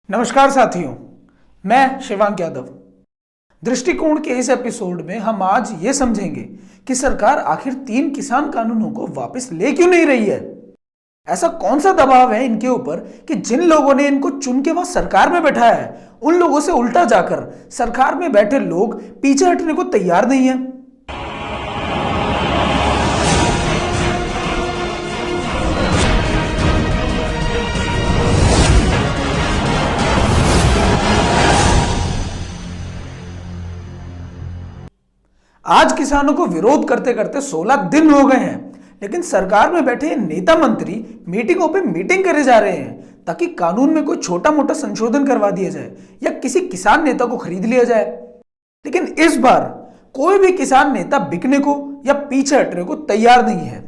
नमस्कार साथियों, मैं शिवांक यादव। दृष्टिकोण के इस एपिसोड में हम आज ये समझेंगे कि सरकार आखिर 3 किसान कानूनों को वापस ले क्यों नहीं रही है। ऐसा कौन सा दबाव है इनके ऊपर कि जिन लोगों ने इनको चुन के वहां सरकार में बैठाया है, उन लोगों से उल्टा जाकर सरकार में बैठे लोग पीछे हटने को तैयार नहीं है। आज किसानों को विरोध करते करते 16 दिन हो गए हैं, लेकिन सरकार में बैठे नेता मंत्री मीटिंगों पे मीटिंग करे जा रहे हैं ताकि कानून में कोई छोटा मोटा संशोधन करवा दिया जाए या किसी किसान नेता को खरीद लिया जाए। लेकिन इस बार कोई भी किसान नेता बिकने को या पीछे हटने को तैयार नहीं है।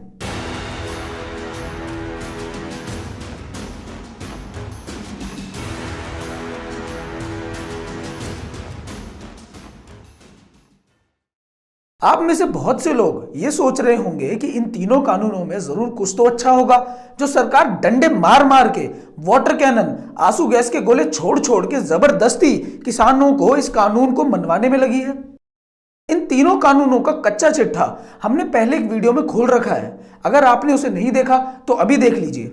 आप में से बहुत से लोग ये सोच रहे होंगे कि इन तीनों कानूनों में जरूर कुछ तो अच्छा होगा, जो सरकार डंडे मार मार के, वाटर कैनन, आंसू गैस के गोले छोड़ छोड़ के जबरदस्ती किसानों को इस कानून को मनवाने में लगी है। इन तीनों कानूनों का कच्चा चिट्ठा हमने पहले एक वीडियो में खोल रखा है, अगर आपने उसे नहीं देखा तो अभी देख लीजिए।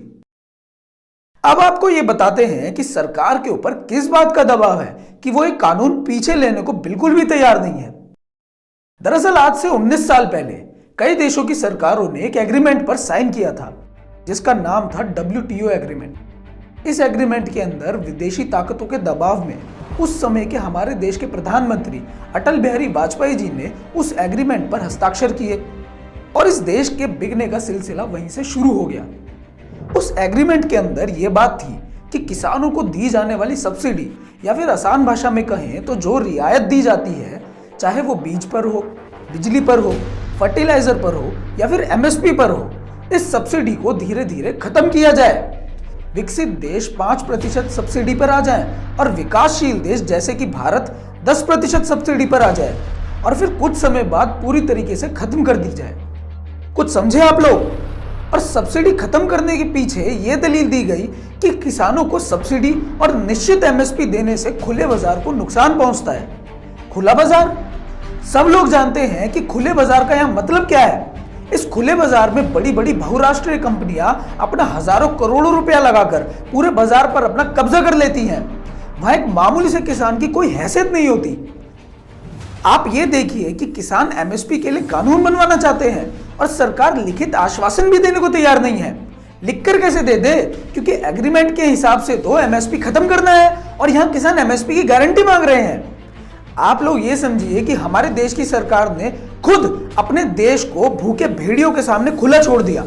अब आपको ये बताते हैं कि सरकार के ऊपर किस बात का दबाव है कि वो एक कानून पीछे लेने को बिल्कुल भी तैयार नहीं है। दरअसल आज से 19 साल पहले कई देशों की सरकारों ने एक एग्रीमेंट पर साइन किया था, जिसका नाम था WTO एग्रीमेंट। इस एग्रीमेंट के अंदर विदेशी ताकतों के दबाव में उस समय के हमारे देश के प्रधानमंत्री अटल बिहारी वाजपेयी जी ने उस एग्रीमेंट पर हस्ताक्षर किए और इस देश के बिकने का सिलसिला वहीं से शुरू हो गया। उस एग्रीमेंट के अंदर यह बात थी कि किसानों को दी जाने वाली सब्सिडी, या फिर आसान भाषा में कहें तो जो रियायत दी जाती है, चाहे वो बीज पर हो, बिजली पर हो, फर्टिलाइजर पर हो या फिर MSP पर हो, इस सब्सिडी को धीरे धीरे खत्म किया जाए। विकसित देश 5% सब्सिडी पर आ जाएं और विकासशील देश जैसे कि भारत 10% सब्सिडी पर आ जाए और फिर कुछ समय बाद पूरी तरीके से खत्म कर दी जाए। कुछ समझे आप लोग? और सब्सिडी खत्म करने के पीछे यह दलील दी गई कि किसानों को सब्सिडी और निश्चित MSP देने से खुले बाजार को नुकसान पहुंचता है। खुला बाजार, सब लोग जानते हैं कि खुले बाजार का यहां मतलब क्या है। इस खुले बाजार में बड़ी बड़ी बहुराष्ट्रीय कंपनियां अपना हजारों करोड़ों रुपया लगाकर पूरे बाजार पर अपना कब्जा कर लेती हैं। वहां एक मामूली से किसान की कोई हैसियत नहीं होती। आप ये देखिए कि किसान MSP के लिए कानून बनवाना चाहते हैं और सरकार लिखित आश्वासन भी देने को तैयार नहीं है। लिखकर कैसे दे दे, क्योंकि एग्रीमेंट के हिसाब से तो MSP खत्म करना है और यहां किसान MSP की गारंटी मांग रहे हैं। आप लोग ये समझिए कि हमारे देश की सरकार ने खुद अपने देश को भूखे भेड़ियों के सामने खुला छोड़ दिया।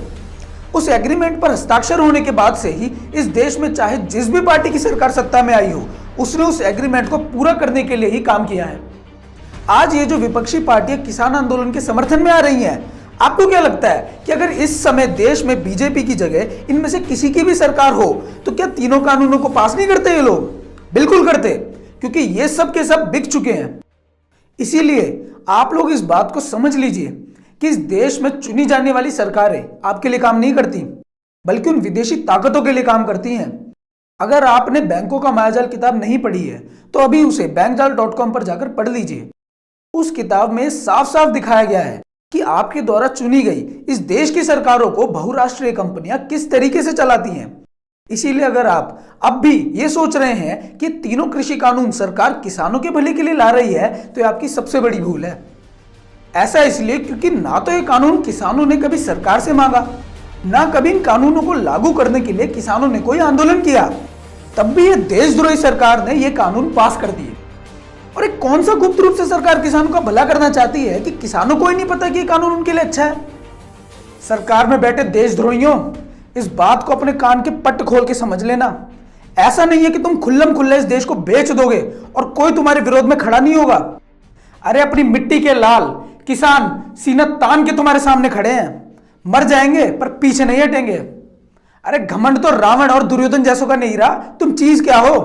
उस एग्रीमेंट पर हस्ताक्षर होने के बाद से ही इस देश में चाहे जिस भी पार्टी की सरकार सत्ता में आई हो, उसने उस एग्रीमेंट को पूरा करने के लिए ही काम किया है। आज ये जो विपक्षी पार्टियां किसान आंदोलन के समर्थन में आ रही हैं, आपको क्या लगता है कि अगर इस समय देश में BJP की जगह इनमें से किसी की भी सरकार हो तो क्या तीनों कानूनों को पास नहीं करते ये लोग? बिल्कुल करते, क्योंकि ये सब के सब बिक चुके हैं। इसीलिए आप लोग इस बात को समझ लीजिए कि इस देश में चुनी जाने वाली सरकारें आपके लिए काम नहीं करती, बल्कि उन विदेशी ताकतों के लिए काम करती हैं। अगर आपने बैंकों का मायाजाल किताब नहीं पढ़ी है तो अभी उसे bankjal.com पर जाकर पढ़ लीजिए। उस किताब में साफ साफ दिखाया गया है कि आपके द्वारा चुनी गई इस देश की सरकारों को बहुराष्ट्रीय कंपनियां किस तरीके से चलाती हैं। इसीलिए अगर आप अब भी ये सोच रहे हैं कि तीनों कृषि कानून सरकार किसानों के भले के लिए ला रही है, तो ये आपकी सबसे बड़ी भूल है। ऐसा इसलिए क्योंकि ना तो ये कानून किसानों ने कभी सरकार से मांगा, ना कभी इन कानूनों को लागू करने के लिए किसानों ने कोई आंदोलन किया, तब भी ये देशद्रोही सरकार ने ये कानून पास कर दिए। और एक कौन सा गुप्त रूप से सरकार किसानों का भला करना चाहती है कि किसानों को ही नहीं पता कि ये कानून उनके लिए अच्छा है। सरकार में बैठे देशद्रोहियों, इस बात को अपने कान के पट्ट खोल के समझ लेना। ऐसा नहीं है कि तुम खुल्लम खुल्ला इस देश को बेच दोगे और कोई तुम्हारे विरोध में खड़ा नहीं होगा। अरे अपनी मिट्टी के लाल किसान सीना तान के तुम्हारे सामने खड़े हैं, मर जाएंगे पर पीछे नहीं हटेंगे। अरे घमंड तो रावण और दुर्योधन जैसों का नहीं रहा, तुम चीज क्या हो?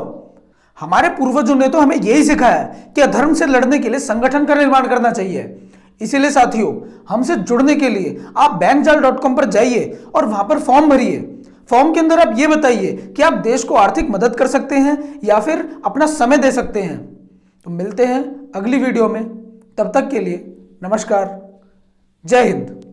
हमारे पूर्वजों ने तो हमें यही सिखाया कि अधर्म से लड़ने के लिए संगठन का निर्माण करना चाहिए। इसीलिए साथियों, हमसे जुड़ने के लिए आप bankjal.com पर जाइए और वहां पर फॉर्म भरिए। फॉर्म के अंदर आप ये बताइए कि आप देश को आर्थिक मदद कर सकते हैं या फिर अपना समय दे सकते हैं। तो मिलते हैं अगली वीडियो में, तब तक के लिए नमस्कार, जय हिंद।